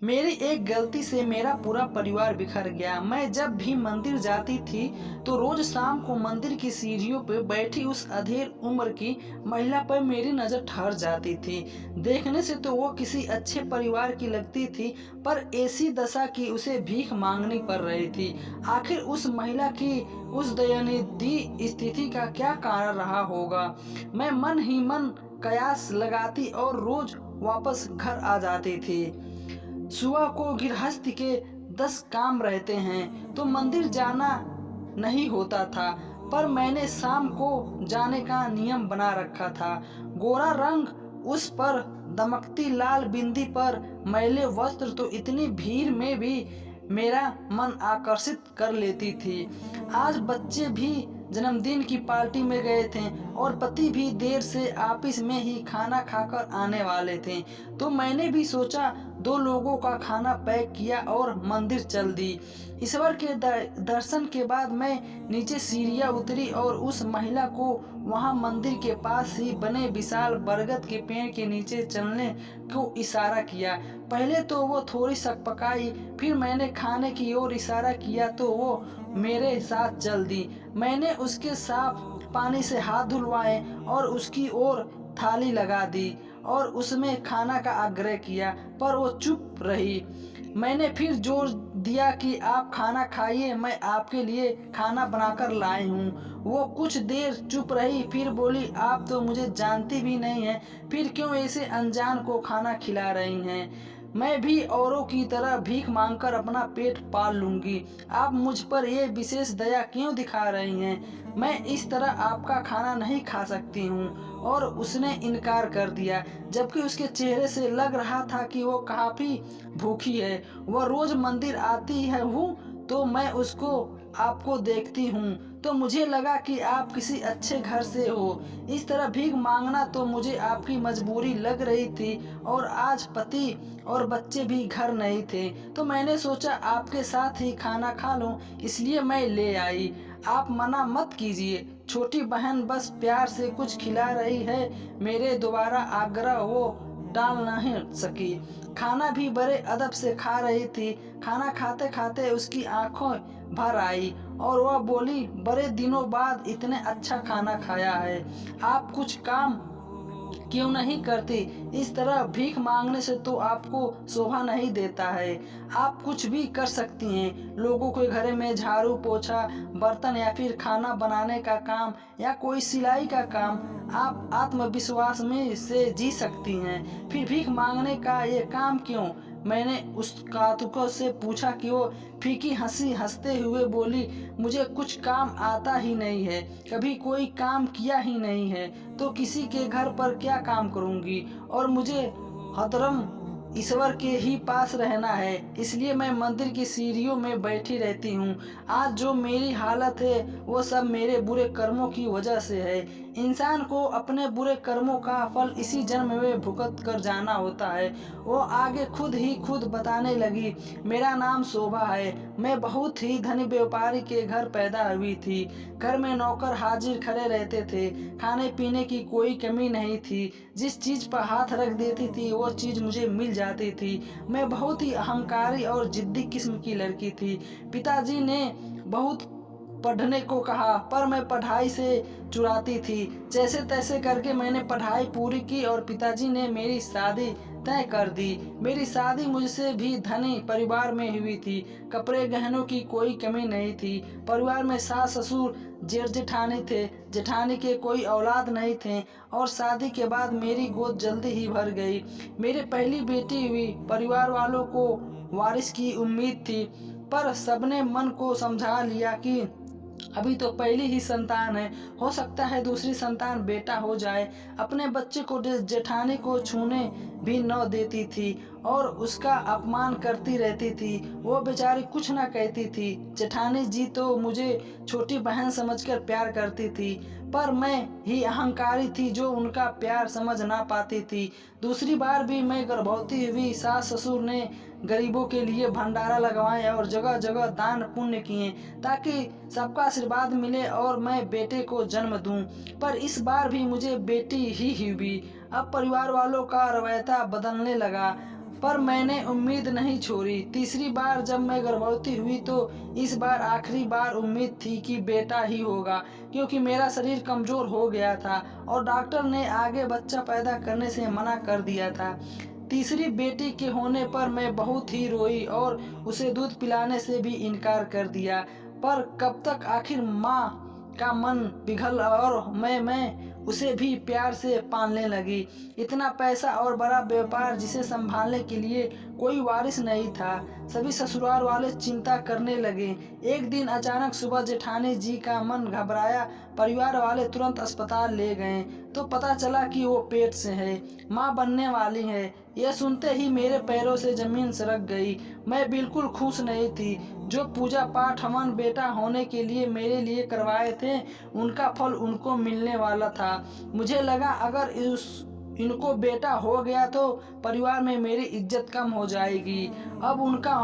मेरी एक गलती से मेरा पूरा परिवार बिखर गया। मैं जब भी मंदिर जाती थी तो रोज शाम को मंदिर की सीढ़ियों पर बैठी उस अधेड़ उम्र की महिला पर मेरी नज़र ठहर जाती थी। देखने से तो वो किसी अच्छे परिवार की लगती थी, पर ऐसी दशा की उसे भीख मांगनी पड़ रही थी। आखिर उस महिला की उस दयनीय स्थिति का क्या कारण रहा होगा? मैं मन ही मन कयास लगाती और रोज वापस घर आ जाती थी। सुबह को गृहस्थ के 10 काम रहते हैं तो मंदिर जाना नहीं होता था, पर मैंने शाम को जाने का नियम बना रखा था। गोरा रंग उस पर, दमकती लाल बिंदी पर मैले वस्त्र तो इतनी भीड़ में भी मेरा मन आकर्षित कर लेती थी। आज बच्चे भी जन्मदिन की पार्टी में गए थे और पति भी देर से ऑफिस में ही खाना खाकर आने वाले थे, तो मैंने भी सोचा 2 लोगों का खाना पैक किया और मंदिर चल दी। ईश्वर के दर्शन के बाद मैं नीचे सीढ़ियाँ उतरी और उस महिला को वहाँ मंदिर के पास ही बने विशाल बरगद के पेड़ के नीचे चलने को इशारा किया। पहले तो वो थोड़ी सकपकाई, फिर मैंने खाने की ओर इशारा किया तो वो मेरे साथ चल दी। मैंने उसके साफ पानी से हाथ धुलवाए और उसकी ओर थाली लगा दी और उसमें खाना का आग्रह किया, पर वो चुप रही। मैंने फिर जोर दिया कि आप खाना खाइए, मैं आपके लिए खाना बनाकर लाई हूँ। वो कुछ देर चुप रही, फिर बोली, आप तो मुझे जानती भी नहीं हैं, फिर क्यों ऐसे अनजान को खाना खिला रही हैं? मैं भी औरों की तरह भीख मांगकर अपना पेट पाल लूंगी। आप मुझ पर ये विशेष दया क्यों दिखा रही हैं? मैं इस तरह आपका खाना नहीं खा सकती हूँ। और उसने इनकार कर दिया, जबकि उसके चेहरे से लग रहा था कि वो काफी भूखी है। वह रोज मंदिर आती है तो मैं उसको आपको देखती हूँ तो मुझे लगा कि आप किसी अच्छे घर से हो। इस तरह भीख मांगना तो मुझे आपकी मजबूरी लग रही थी और आज पति और बच्चे भी घर नहीं थे, तो मैंने सोचा आपके साथ ही खाना खा लूं, इसलिए मैं ले आई। आप मना मत कीजिए, छोटी बहन बस प्यार से कुछ खिला रही है। मेरे दोबारा आग्रह वो टाल नहीं सकी। खाना भी बड़े अदब से खा रही थी। खाना खाते खाते उसकी आंखों भर आई और वह बोली, बड़े दिनों बाद इतने अच्छा खाना खाया है। आप कुछ काम क्यों नहीं करती? इस तरह भीख मांगने से तो आपको शोभा नहीं देता है। आप कुछ भी कर सकती हैं, लोगों के घर में झाड़ू पोछा, बर्तन या फिर खाना बनाने का काम या कोई सिलाई का काम आप आत्मविश्वास में से जी सकती हैं। फिर भीख मांगने का ये काम क्यों? मैंने उस कातुकों से पूछा कि वो फीकी हंसी हंसते हुए बोली, मुझे कुछ काम आता ही नहीं है, कभी कोई काम किया ही नहीं है, तो किसी के घर पर क्या काम करूंगी? और मुझे हतरम ईश्वर के ही पास रहना है, इसलिए मैं मंदिर की सीढ़ियों में बैठी रहती हूँ। आज जो मेरी हालत है वो सब मेरे बुरे कर्मों की वजह से है। इंसान को अपने बुरे कर्मों का फल इसी जन्म में भुगत कर जाना होता है। वो आगे खुद ही खुद बताने लगी, मेरा नाम शोभा है, मैं बहुत ही धनी व्यापारी के घर पैदा हुई थी। घर में नौकर हाजिर खड़े रहते थे, खाने पीने की कोई कमी नहीं थी। जिस चीज पर हाथ रख देती थी वो चीज मुझे मिल जाती थी। मैं बहुत ही अहंकारी और जिद्दी किस्म की लड़की थी। पिताजी ने बहुत पढ़ने को कहा, पर मैं पढ़ाई से चुराती थी। जैसे तैसे करके मैंने पढ़ाई पूरी की और पिताजी ने मेरी शादी तय कर दी। मेरी शादी मुझसे भी धनी परिवार में हुई थी। कपड़े गहनों की कोई कमी नहीं थी। परिवार में सास ससुर जेठ जेठानी थे। जेठानी के कोई औलाद नहीं थे और शादी के बाद मेरी गोद जल्दी ही भर गई। मेरी पहली बेटी हुई। परिवार वालों को वारिस की उम्मीद थी, पर सबने मन को समझा लिया कि अभी तो पहली ही संतान है, हो सकता है दूसरी संतान बेटा हो जाए। अपने बच्चे को जेठानी को छूने भी न देती थी और उसका अपमान करती रहती थी। वो बेचारी कुछ न कहती थी। जेठानी जी तो मुझे छोटी बहन समझकर प्यार करती थी, पर मैं ही अहंकारी थी जो उनका प्यार समझ ना पाती थी। दूसरी बार भी मैं गर्भवती हुई। सास ससुर ने गरीबों के लिए भंडारा लगवाए और जगह जगह दान पुण्य किए ताकि सबका आशीर्वाद मिले और मैं बेटे को जन्म दूं, पर इस बार भी मुझे बेटी ही हुई। अब परिवार वालों का रवैया बदलने लगा। पर मैंने उम्मीद नहीं छोड़ी। तीसरी बार जब मैं गर्भवती हुई तो इस बार आखिरी बार उम्मीद थी कि बेटा ही होगा, क्योंकि मेरा शरीर कमज़ोर हो गया था और डॉक्टर ने आगे बच्चा पैदा करने से मना कर दिया था। तीसरी बेटी के होने पर मैं बहुत ही रोई और उसे दूध पिलाने से भी इनकार कर दिया। पर कब तक, आखिर माँ का मन पिघल और मैं उसे भी प्यार से पालने लगी। इतना पैसा और बड़ा व्यापार जिसे संभालने के लिए कोई वारिस नहीं था। सभी ससुराल वाले चिंता करने लगे। एक दिन अचानक सुबह जेठानी जी का मन घबराया। परिवार वाले तुरंत अस्पताल ले गए तो पता चला कि वो पेट से है, माँ बनने वाली है। यह सुनते ही मेरे पैरों से जमीन सरक गई। मैं बिल्कुल खुश नहीं थी। जो पूजा पाठ हवन बेटा होने के लिए मेरे लिए करवाए थे, उनका फल उनको मिलने वाला था। मुझे लगा अगर इनको बेटा हो गया तो परिवार में मेरी इज्जत कम हो जाएगी। अब उनका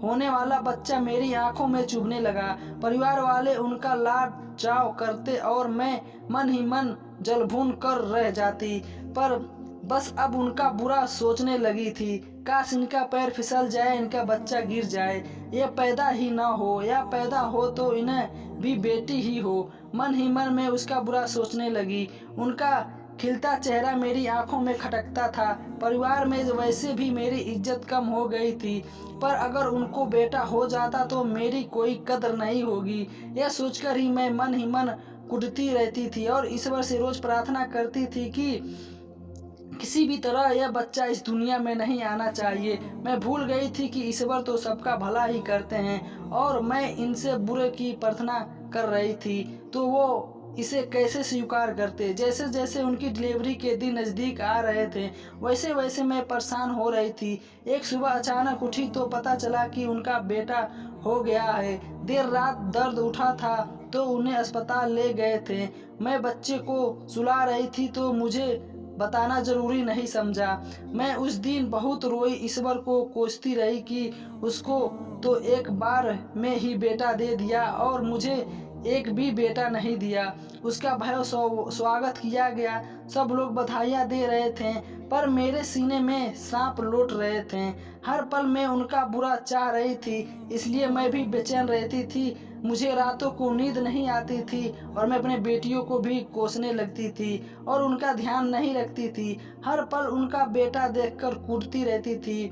होने वाला बच्चा मेरी आंखों में चुभने लगा। परिवार वाले उनका लाड चाव करते और मैं मन ही मन जलभून कर रह जाती। पर बस अब उनका बुरा सोचने लगी थी। काश इनका पैर फिसल जाए, इनका बच्चा गिर जाए, ये पैदा ही ना हो, या पैदा हो तो इन्हें भी बेटी ही हो। मन ही मन में उसका बुरा सोचने लगी। उनका खिलता चेहरा मेरी आंखों में खटकता था। परिवार में वैसे भी मेरी इज्जत कम हो गई थी, पर अगर उनको बेटा हो जाता तो मेरी कोई कदर नहीं होगी। यह सोचकर ही मैं मन ही मन कुटती रहती थी और ईश्वर से रोज प्रार्थना करती थी कि किसी भी तरह यह बच्चा इस दुनिया में नहीं आना चाहिए। मैं भूल गई थी कि ईश्वर तो सबका भला ही करते हैं और मैं इनसे बुरे की प्रार्थना कर रही थी तो वो इसे कैसे स्वीकार करते। जैसे जैसे उनकी डिलीवरी के दिन नज़दीक आ रहे थे, वैसे वैसे मैं परेशान हो रही थी। एक सुबह अचानक उठी तो पता चला कि उनका बेटा हो गया है। देर रात दर्द उठा था तो उन्हें अस्पताल ले गए थे। मैं बच्चे को सुला रही थी तो मुझे बताना जरूरी नहीं समझा। मैं उस दिन बहुत रोई, ईश्वर को कोसती रही कि उसको तो एक बार में ही बेटा दे दिया और मुझे एक भी बेटा नहीं दिया। उसका भव्य स्वागत किया गया, सब लोग बधाइयाँ दे रहे थे, पर मेरे सीने में सांप लौट रहे थे। हर पल मैं उनका बुरा चाह रही थी, इसलिए मैं भी बेचैन रहती थी। मुझे रातों को नींद नहीं आती थी और मैं अपने बेटियों को भी कोसने लगती थी और उनका ध्यान नहीं रखती थी। हर पल उनका बेटा देखकर कूदती रहती थी।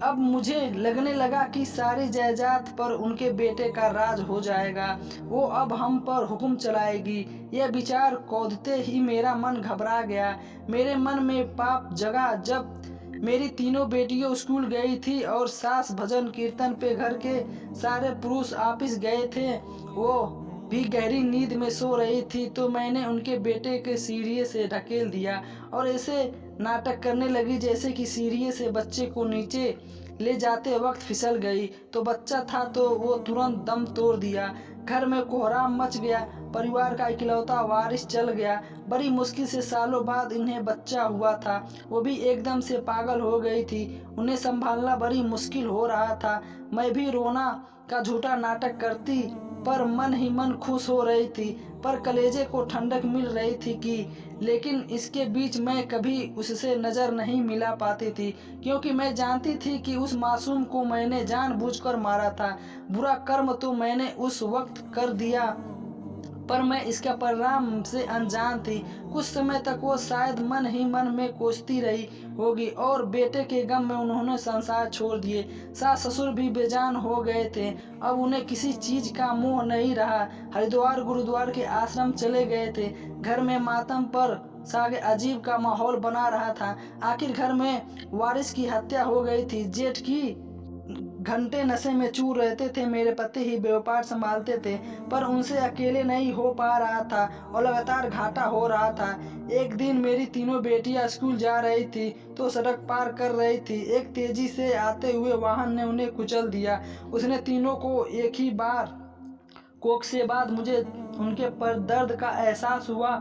अब मुझे लगने लगा कि सारी जायदाद पर उनके बेटे का राज हो जाएगा, वो अब हम पर हुक्म चलाएगी। यह विचार कौंधते ही मेरा मन घबरा गया। मेरे मन में पाप जगा। जब मेरी तीनों बेटियों स्कूल गई थी और सास भजन कीर्तन पे घर के सारे पुरुष ऑफिस गए थे, वो भी गहरी नींद में सो रही थी, तो मैंने उनके बेटे के सीढ़ी से ढकेल दिया और ऐसे नाटक करने लगी जैसे कि सीढ़ी से बच्चे को नीचे ले जाते वक्त फिसल गई तो बच्चा था तो वो तुरंत दम तोड़ दिया। घर में कोहराम मच गया। परिवार का इकलौता वारिस चल गया। बड़ी मुश्किल से सालों बाद इन्हें बच्चा हुआ था। वो भी एकदम से पागल हो गई थी। उन्हें संभालना बड़ी मुश्किल हो रहा था। मैं भी रोना का झूठा नाटक करती पर मन ही मन खुश हो रही थी, पर कलेजे को ठंडक मिल रही थी कि लेकिन इसके बीच मैं कभी उससे नज़र नहीं मिला पाती थी, क्योंकि मैं जानती थी कि उस मासूम को मैंने जानबूझकर मारा था। बुरा कर्म तो मैंने उस वक्त कर दिया, पर मैं इसका परिणाम से अनजान थी। कुछ समय तक वो शायद मन ही मन में कोसती रही होगी और बेटे के गम में उन्होंने संसार छोड़ दिए। सास ससुर भी बेजान हो गए थे। अब उन्हें किसी चीज का मोह नहीं रहा। हरिद्वार गुरुद्वार के आश्रम चले गए थे। घर में मातम पर सागे अजीब का माहौल बना रहा था। आखिर घर में वारिस की हत्या हो गई थी। जेठ की घंटे नशे में चूर रहते थे। मेरे पति ही व्यापार संभालते थे, पर उनसे अकेले नहीं हो पा रहा था और लगातार घाटा हो रहा था। एक दिन मेरी तीनों बेटियां स्कूल जा रही थी तो सड़क पार कर रही थी। एक तेजी से आते हुए वाहन ने उन्हें कुचल दिया। उसने तीनों को एक ही बार कोख से बाद मुझे उनके पर दर्द का एहसास हुआ।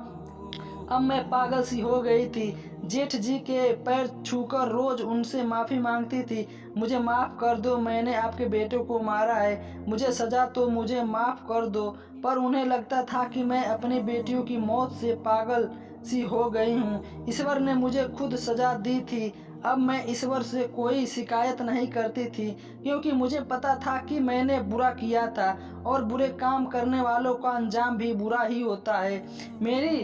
अब मैं पागल सी हो गई थी। जेठ जी के पैर छूकर रोज उनसे माफ़ी मांगती थी। मुझे माफ़ कर दो, मैंने आपके बेटे को मारा है, मुझे सज़ा तो मुझे माफ़ कर दो। पर उन्हें लगता था कि मैं अपनी बेटियों की मौत से पागल सी हो गई हूँ। ईश्वर ने मुझे खुद सज़ा दी थी। अब मैं ईश्वर से कोई शिकायत नहीं करती थी, क्योंकि मुझे पता था कि मैंने बुरा किया था और बुरे काम करने वालों का अंजाम भी बुरा ही होता है। मेरी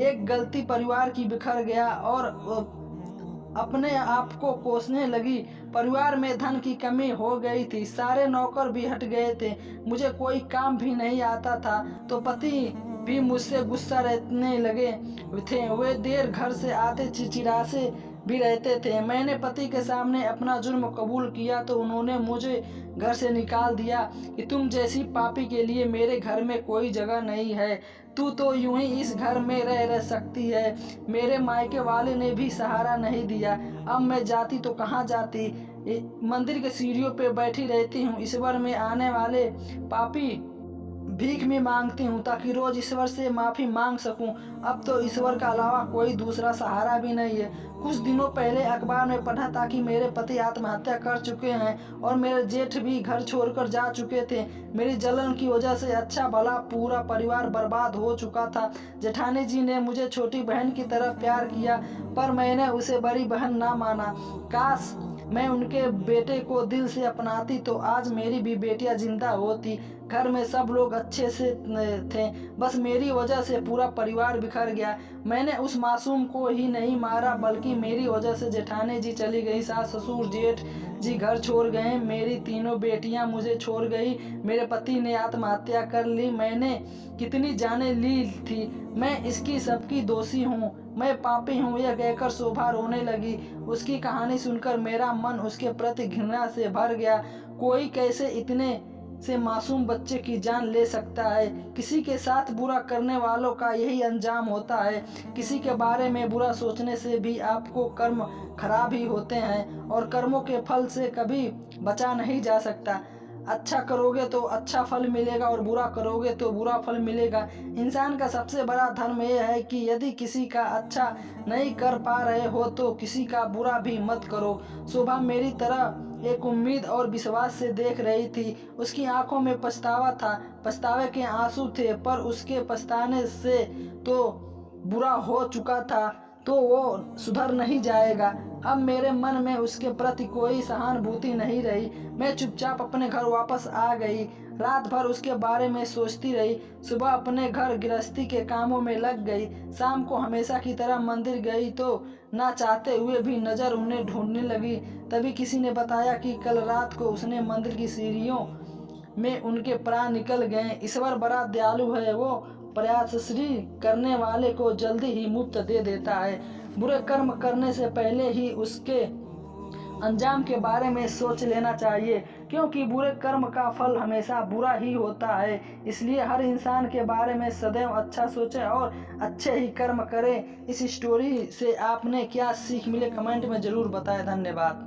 एक गलती परिवार की बिखर गया और अपने आप को कोसने लगी। परिवार में धन की कमी हो गई थी, सारे नौकर भी हट गए थे, मुझे कोई काम भी नहीं आता था, तो पति भी मुझसे गुस्सा रहने लगे थे। वे देर घर से आते चिड़चिड़ासे भी रहते थे। मैंने पति के सामने अपना जुर्म कबूल किया तो उन्होंने मुझे घर से निकाल दिया कि तुम जैसी पापी के लिए मेरे घर में कोई जगह नहीं है, तू तो यूं ही इस घर में रह सकती है। मेरे मायके वाले ने भी सहारा नहीं दिया। अब मैं जाती तो कहाँ जाती, मंदिर के सीढ़ियों पे बैठी रहती हूँ। ईश्वर में आने वाले पापी भीख में मांगती हूँ ताकि रोज ईश्वर से माफ़ी मांग सकूँ। अब तो ईश्वर का अलावा कोई दूसरा सहारा भी नहीं है। कुछ दिनों पहले अखबार में पढ़ा था कि मेरे पति आत्महत्या कर चुके हैं और मेरे जेठ भी घर छोड़कर जा चुके थे। मेरी जलन की वजह से अच्छा भला पूरा परिवार बर्बाद हो चुका था। जेठानी जी ने मुझे छोटी बहन की तरह प्यार किया, पर मैंने उसे बड़ी बहन ना माना। काश मैं उनके बेटे को दिल से अपनाती तो आज मेरी भी बेटियां जिंदा होती। घर में सब लोग अच्छे से थे, बस मेरी वजह से पूरा परिवार बिखर गया। मैंने उस मासूम को ही नहीं मारा, बल्कि मेरी वजह से जेठानी जी चली गई, सास ससुर जेठ जी घर छोड़ गए, मेरी तीनों बेटियां मुझे छोड़ गई, मेरे पति ने आत्महत्या कर ली। मैंने कितनी जानें ली थी, मैं इसकी सबकी दोषी हूँ, मैं पापी हूँ, यह कहकर शोभा रोने लगी। उसकी कहानी सुनकर मेरा मन उसके प्रति घृणा से भर गया। कोई कैसे इतने से मासूम बच्चे की जान ले सकता है। किसी के साथ बुरा करने वालों का यही अंजाम होता है। किसी के बारे में बुरा सोचने से भी आपको कर्म खराब ही होते हैं और कर्मों के फल से कभी बचा नहीं जा सकता। अच्छा करोगे तो अच्छा फल मिलेगा और बुरा करोगे तो बुरा फल मिलेगा। इंसान का सबसे बड़ा धर्म यह है कि यदि किसी का अच्छा नहीं कर पा रहे हो तो किसी का बुरा भी मत करो। शोभा मेरी तरह एक उम्मीद और विश्वास से देख रही थी। उसकी आंखों में पछतावा था, पछतावे के आंसू थे, पर उसके पछताने से तो बुरा हो चुका था तो वो सुधर नहीं जाएगा। अब मेरे मन में उसके प्रति कोई सहानुभूति नहीं रही। मैं चुपचाप अपने घर वापस आ गई। रात भर उसके बारे में सोचती रही। सुबह अपने घर गृहस्थी के कामों में लग गई। शाम को हमेशा की तरह मंदिर गई तो ना चाहते हुए भी नज़र उन्हें ढूंढने लगी। तभी किसी ने बताया कि कल रात को उसने मंदिर की सीढ़ियों में उनके प्राण निकल गए। ईश्वर बड़ा दयालु है, वो प्रयासश्री करने वाले को जल्दी ही मुफ्त दे देता है। बुरे कर्म करने से पहले ही उसके अंजाम के बारे में सोच लेना चाहिए, क्योंकि बुरे कर्म का फल हमेशा बुरा ही होता है। इसलिए हर इंसान के बारे में सदैव अच्छा सोचें और अच्छे ही कर्म करें। इस स्टोरी से आपने क्या सीख मिले कमेंट में ज़रूर बताएं। धन्यवाद।